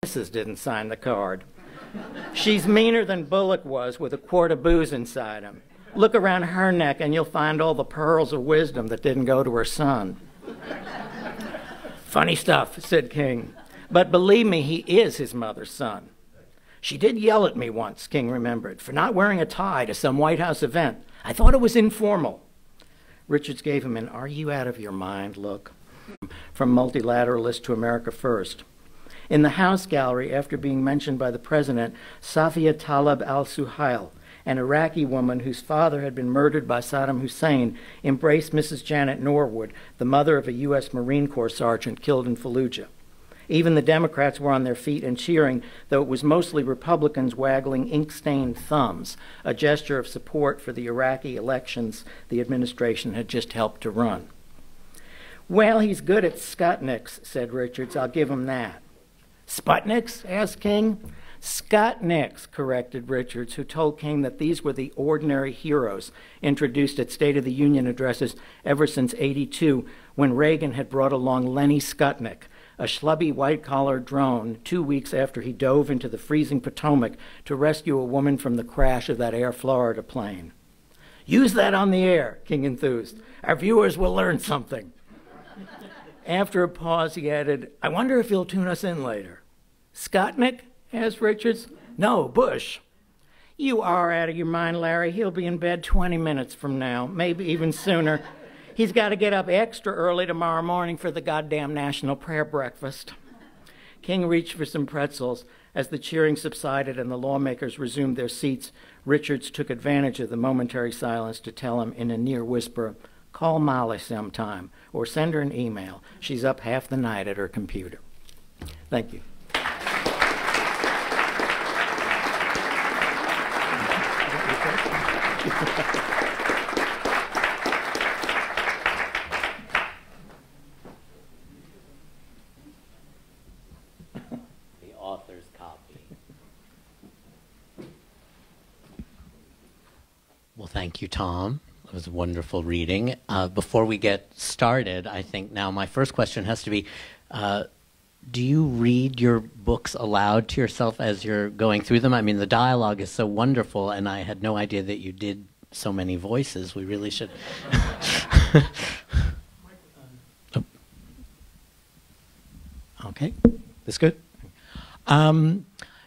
Mrs. didn't sign the card. She's meaner than Bullock was with a quart of booze inside him. Look around her neck and you'll find all the pearls of wisdom that didn't go to her son. Funny stuff, said King. But believe me, he is his mother's son. She did yell at me once, King remembered, for not wearing a tie to some White House event. I thought it was informal. Richards gave him an "are you out of your mind" look. From multilateralist to America first. In the House gallery, after being mentioned by the president, Safia Taleb al-Suhail, an Iraqi woman whose father had been murdered by Saddam Hussein, embraced Mrs. Janet Norwood, the mother of a U.S. Marine Corps sergeant killed in Fallujah. Even the Democrats were on their feet and cheering, though it was mostly Republicans waggling ink-stained thumbs, a gesture of support for the Iraqi elections the administration had just helped to run. Well, he's good at Skutniks, said Richards. I'll give him that. Sputniks? Asked King. Skutniks, corrected Richards, who told King that these were the ordinary heroes introduced at State of the Union addresses ever since '82, when Reagan had brought along Lenny Skutnik, a schlubby white-collar drone 2 weeks after he dove into the freezing Potomac to rescue a woman from the crash of that Air Florida plane. Use that on the air, King enthused. Our viewers will learn something. After a pause, he added, I wonder if he'll tune us in later. Skutnik? Asked Richards. No, Bush. You are out of your mind, Larry. He'll be in bed 20 minutes from now, maybe even sooner. He's got to get up extra early tomorrow morning for the goddamn national prayer breakfast. King reached for some pretzels. As the cheering subsided and the lawmakers resumed their seats, Richards took advantage of the momentary silence to tell him in a near whisper, call Molly sometime or send her an email. She's up half the night at her computer. Thank you. The author's copy. Well, thank you, Tom. It was wonderful reading. Before we get started, I think now my first question has to be, do you read your books aloud to yourself as you're going through them? I mean, the dialogue is so wonderful, and I had no idea that you did so many voices. We really should... Oh. Okay, this good?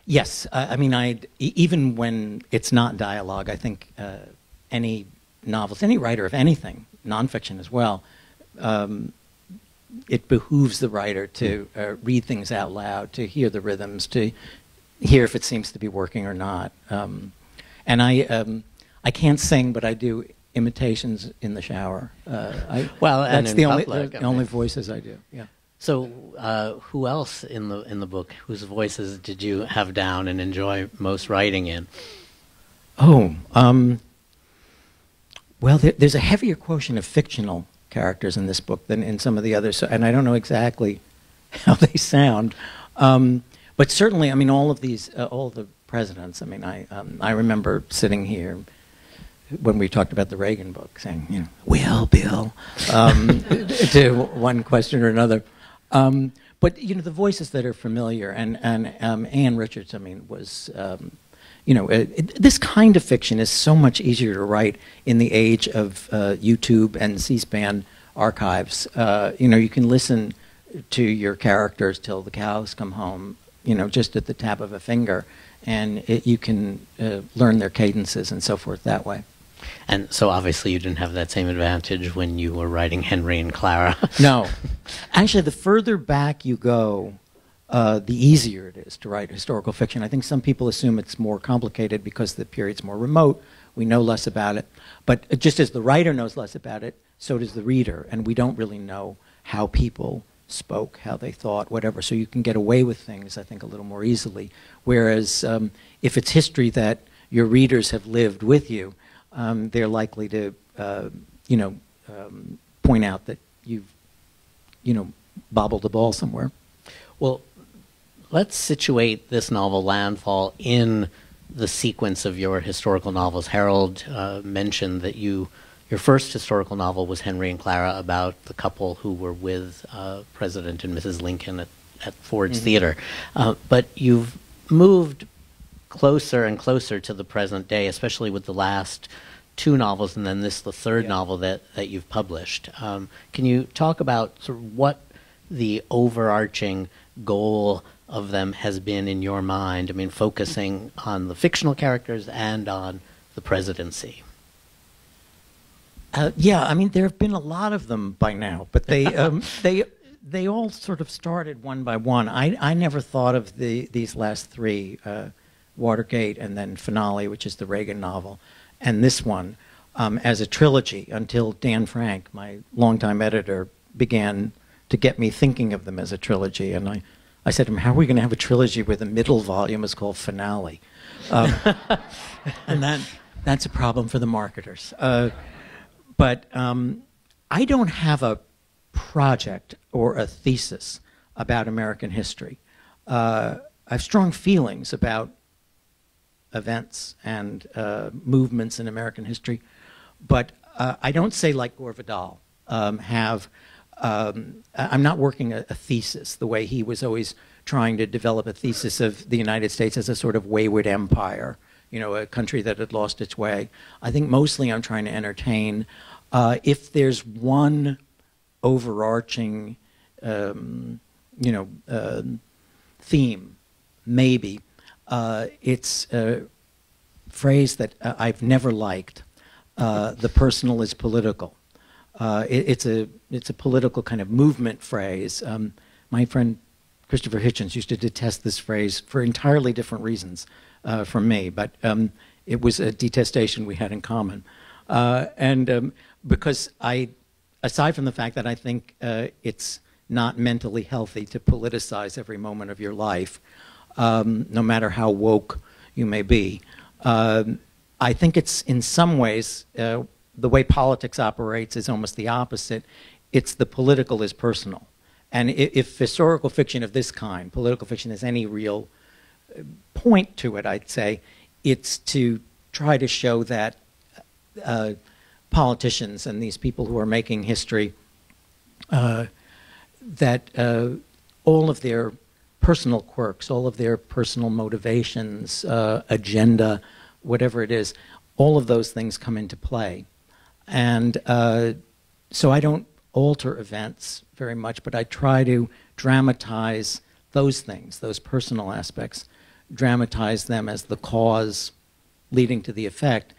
Yes, I mean, even when it's not dialogue, I think any novels, any writer of anything, nonfiction as well, it behooves the writer to read things out loud, to hear the rhythms, to hear if it seems to be working or not. And I can't sing, but I do imitations in the shower. Well, that's and the only voices I do. Yeah. So, who else in the book, whose voices did you have down and enjoy most writing in? Oh, well, there's a heavier quotient of fictional characters in this book than in some of the others, and I don't know exactly how they sound. But certainly, I mean, all of these, all the presidents. I mean, I remember sitting here when we talked about the Reagan book, saying, you know, "Well, Bill," to one question or another. But you know, the voices that are familiar, and Ann Richards, I mean, was. You know, this kind of fiction is so much easier to write in the age of YouTube and C-SPAN archives. You know, you can listen to your characters till the cows come home, you know, just at the tap of a finger, and you can learn their cadences and so forth that way. And so obviously you didn't have that same advantage when you were writing Henry and Clara. No. Actually, the further back you go, the easier it is to write historical fiction. I think some people assume it's more complicated because the period's more remote. We know less about it. But just as the writer knows less about it, so does the reader. And we don't really know how people spoke, how they thought, whatever. So you can get away with things, I think, a little more easily. Whereas if it's history that your readers have lived with you, they're likely to, you know, point out that you've, you know, bobbled the ball somewhere. Well, let's situate this novel, Landfall, in the sequence of your historical novels. Harold mentioned that your first historical novel was Henry and Clara, about the couple who were with President and Mrs. Lincoln at Ford's Theater. But you've moved closer and closer to the present day, especially with the last two novels and then the third novel that you've published. Can you talk about sort of what the overarching goal of them has been in your mind? I mean, focusing on the fictional characters and on the presidency. Yeah, I mean, there have been a lot of them by now, but they all sort of started one by one. I never thought of these last three, Watergate and then Finale, which is the Reagan novel, and this one as a trilogy until Dan Frank, my longtime editor, began to get me thinking of them as a trilogy. And I said to him, how are we going to have a trilogy where the middle volume is called Finale? And that's a problem for the marketers. But I don't have a project or a thesis about American history. I have strong feelings about events and movements in American history, but I don't say like Gore Vidal I'm not working a thesis the way he was always trying to develop a thesis of the United States as a sort of wayward empire, you know, a country that had lost its way. I think mostly I'm trying to entertain. If there's one overarching, theme, maybe, it's a phrase that I've never liked. The personal is political. It's a political kind of movement phrase. My friend Christopher Hitchens used to detest this phrase for entirely different reasons from me, but it was a detestation we had in common. Because aside from the fact that I think it's not mentally healthy to politicize every moment of your life, no matter how woke you may be, I think it's in some ways the way politics operates is almost the opposite. It's the political is personal. And if historical fiction of this kind, political fiction, has any real point to it, I'd say, it's to try to show that politicians and these people who are making history, that all of their personal quirks, all of their personal motivations, agenda, whatever it is, all of those things come into play. And so I don't alter events very much, but I try to dramatize those things, those personal aspects, dramatize them as the cause leading to the effect,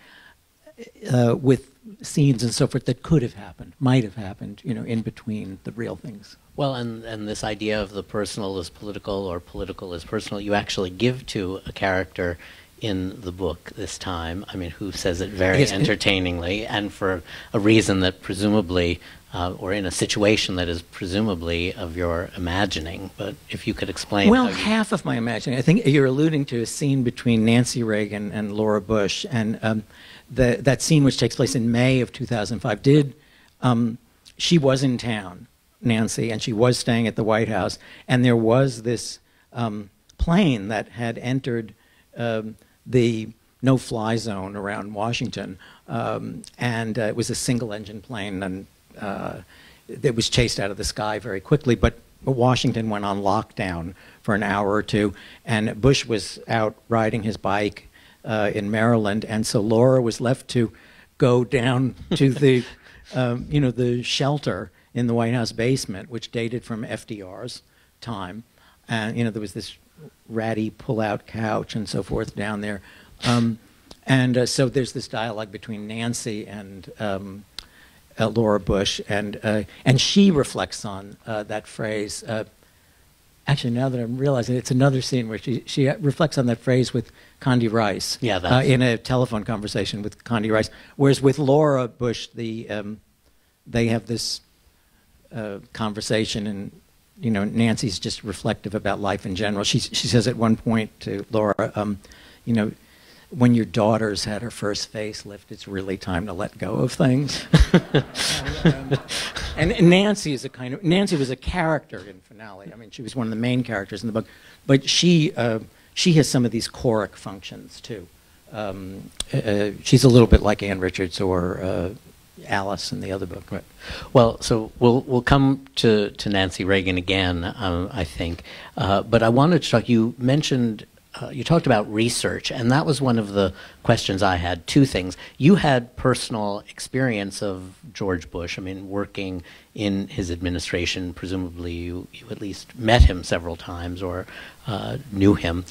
with scenes and so forth that could have happened, might have happened, you know, in between the real things. Well, and this idea of the personal is political or political is personal, you actually give to a character in the book this time, I mean, who says it very entertainingly, and for a reason that presumably, or in a situation that is presumably of your imagining. But if you could explain. Well, half of my imagining. I think you're alluding to a scene between Nancy Reagan and Laura Bush, and that scene, which takes place in May of 2005, she was in town, Nancy, and she was staying at the White House, and there was this plane that had entered the no-fly zone around Washington, and it was a single-engine plane, and it was chased out of the sky very quickly, but Washington went on lockdown for an hour or two, and Bush was out riding his bike in Maryland, and so Laura was left to go down to the, the shelter in the White House basement, which dated from FDR's time, and there was this ratty pull-out couch and so forth down there. So there's this dialogue between Nancy and Laura Bush, and she reflects on that phrase. Actually, now that I'm realizing it's another scene where she reflects on that phrase with Condi Rice. Yeah, in a telephone conversation with Condi Rice. Whereas with Laura Bush, they have this conversation, and Nancy's just reflective about life in general. She says at one point to Laura, when your daughter's had her first facelift, it's really time to let go of things. and Nancy was a character in Finale. I mean, she was one of the main characters in the book, but she has some of these choric functions too. She's a little bit like Ann Richards or Alice in the other book. Right. Well, so we'll come to Nancy Reagan again, I think. But I wanted to talk. You mentioned you talked about research, and that was one of the questions I had. Two things. You had personal experience of George Bush. I mean, working in his administration. Presumably, you at least met him several times or knew him.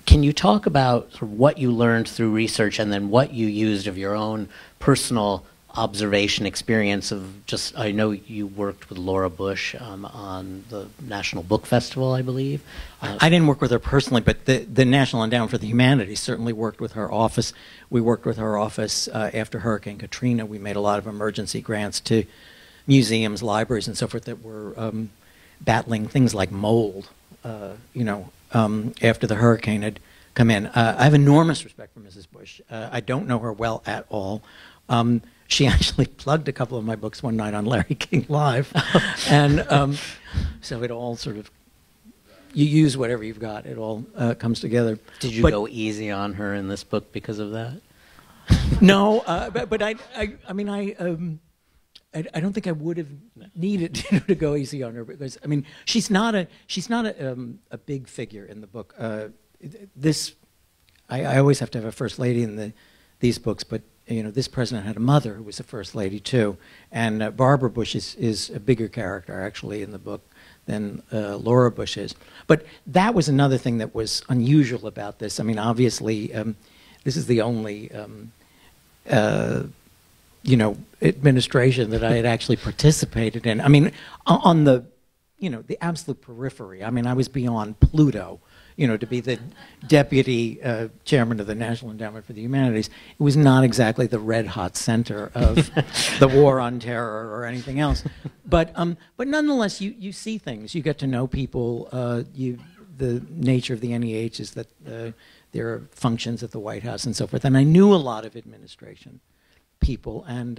Can you talk about sort of what you learned through research and then what you used of your own personal observation experience of just, I know you worked with Laura Bush on the National Book Festival, I believe. I didn't work with her personally, but the National Endowment for the Humanities certainly worked with her office. We worked with her office after Hurricane Katrina. We made a lot of emergency grants to museums, libraries, and so forth that were battling things like mold, after the hurricane had come in. I have enormous respect for Mrs. Bush. I don't know her well at all. She actually plugged a couple of my books one night on Larry King Live. And so it all sort of, you use whatever you've got. It all comes together. Did you go easy on her in this book because of that? No, but I don't think I would have needed to go easy on her because I mean she's not a big figure in the book. I always have to have a first lady in these books, but this president had a mother who was a first lady too, and Barbara Bush is a bigger character actually in the book than Laura Bush is. But that was another thing that was unusual about this. I mean, obviously, this is the only administration that I had actually participated in. I mean, on the absolute periphery. I mean, I was beyond Pluto. To be the deputy chairman of the National Endowment for the Humanities, it was not exactly the red-hot center of the war on terror or anything else. But nonetheless, you see things. You get to know people. The nature of the NEH is that there are functions at the White House and so forth. And I knew a lot of administration people, and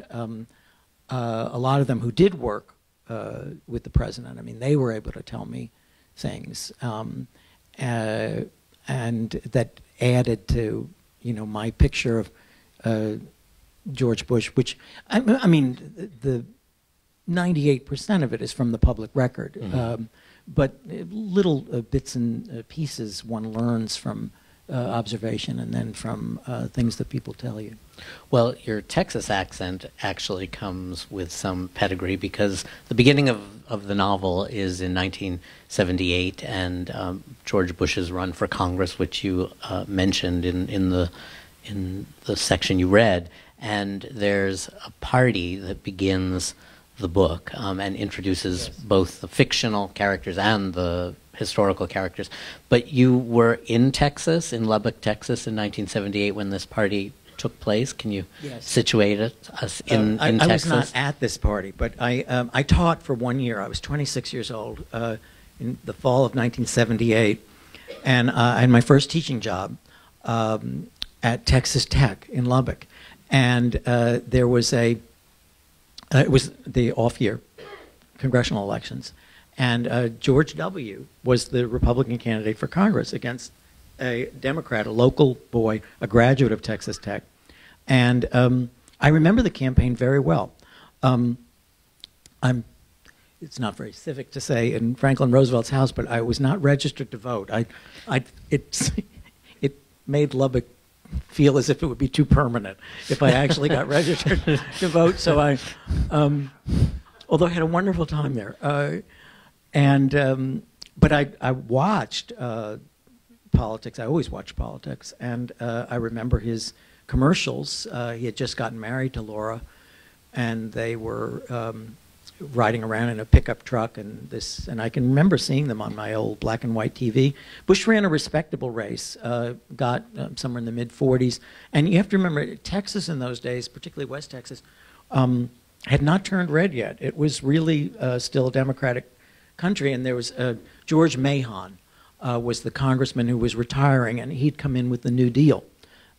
a lot of them who did work with the president. I mean, they were able to tell me things. And that added to, my picture of George Bush, which, I mean, the 98% of it is from the public record. Mm-hmm. But little bits and pieces one learns from observation and then from things that people tell you. Well, your Texas accent actually comes with some pedigree because the beginning of the novel is in 1978 and George Bush's run for Congress, which you mentioned in the section you read, and there's a party that begins the book and introduces both the fictional characters and the historical characters. But you were in Texas, in Lubbock, Texas, in 1978 when this party took place. Can you situate us in Texas? I was not at this party, but I taught for 1 year. I was 26 years old in the fall of 1978, and I had my first teaching job at Texas Tech in Lubbock. And there was it was the off-year congressional elections. And George W. was the Republican candidate for Congress against a Democrat, a local boy, a graduate of Texas Tech. And I remember the campaign very well. It's not very civic to say in Franklin Roosevelt's house, but I was not registered to vote. It made Lubbock feel as if it would be too permanent if I actually got registered to vote. So although I had a wonderful time there. But I watched politics. I always watched politics, and I remember his commercials. He had just gotten married to Laura, and they were riding around in a pickup truck, and I can remember seeing them on my old black and white TV. Bush ran a respectable race, got somewhere in the mid-40s, and you have to remember Texas in those days, particularly West Texas, had not turned red yet. It was really still a Democratic country, and there was George Mahon was the congressman who was retiring, and he'd come in with the New Deal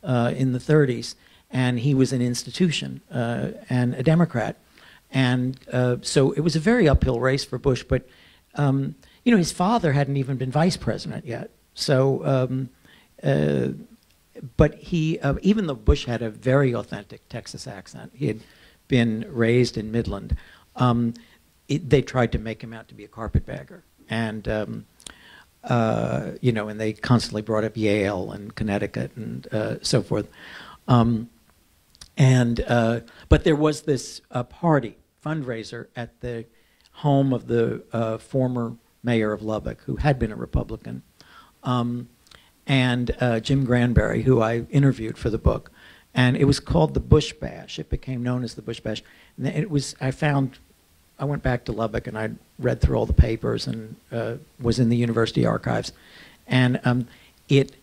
in the 30s, and he was an institution and a Democrat. And so it was a very uphill race for Bush, but his father hadn't even been vice president yet. So but he, even though Bush had a very authentic Texas accent, he had been raised in Midland, they tried to make him out to be a carpetbagger. And, you know, and they constantly brought up Yale and Connecticut and so forth. But there was this party, fundraiser, at the home of the former mayor of Lubbock, who had been a Republican, and Jim Granberry, who I interviewed for the book. And it was called the Bush Bash. It became known as the Bush Bash. And it was, I went back to Lubbock and I read through all the papers and was in the university archives. And it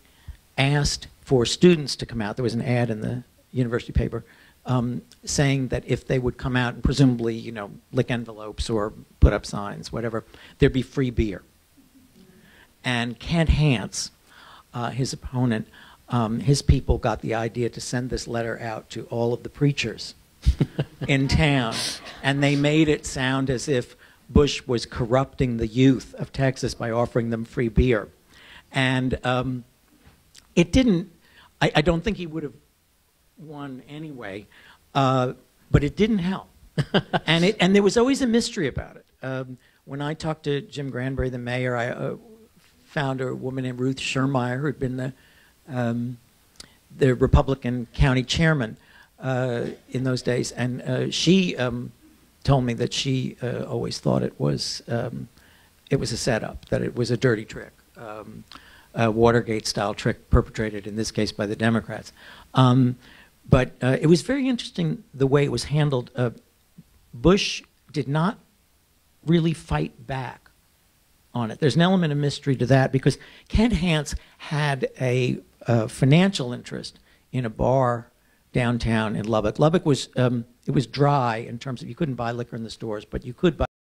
asked for students to come out. There was an ad in the university paper saying that if they would come out and presumably, you know, lick envelopes or put up signs, whatever, there'd be free beer. And Kent Hance, his opponent, his people got the idea to send this letter out to all of the preachers in town, and they made it sound as if Bush was corrupting the youth of Texas by offering them free beer. And it didn't, I don't think he would have won anyway, but it didn't help. And there was always a mystery about it. When I talked to Jim Granberry, the mayor, I found a woman named Ruth Schermeyer, who had been the Republican county chairman in those days, and she told me that she always thought it was a setup, that it was a dirty trick, a Watergate-style trick perpetrated in this case by the Democrats. But it was very interesting the way it was handled. Bush did not really fight back on it. There's an element of mystery to that because Kent Hance had a financial interest in a bar downtown in Lubbock. Lubbock was, it was dry in terms of you couldn't buy liquor in the stores, but you could buy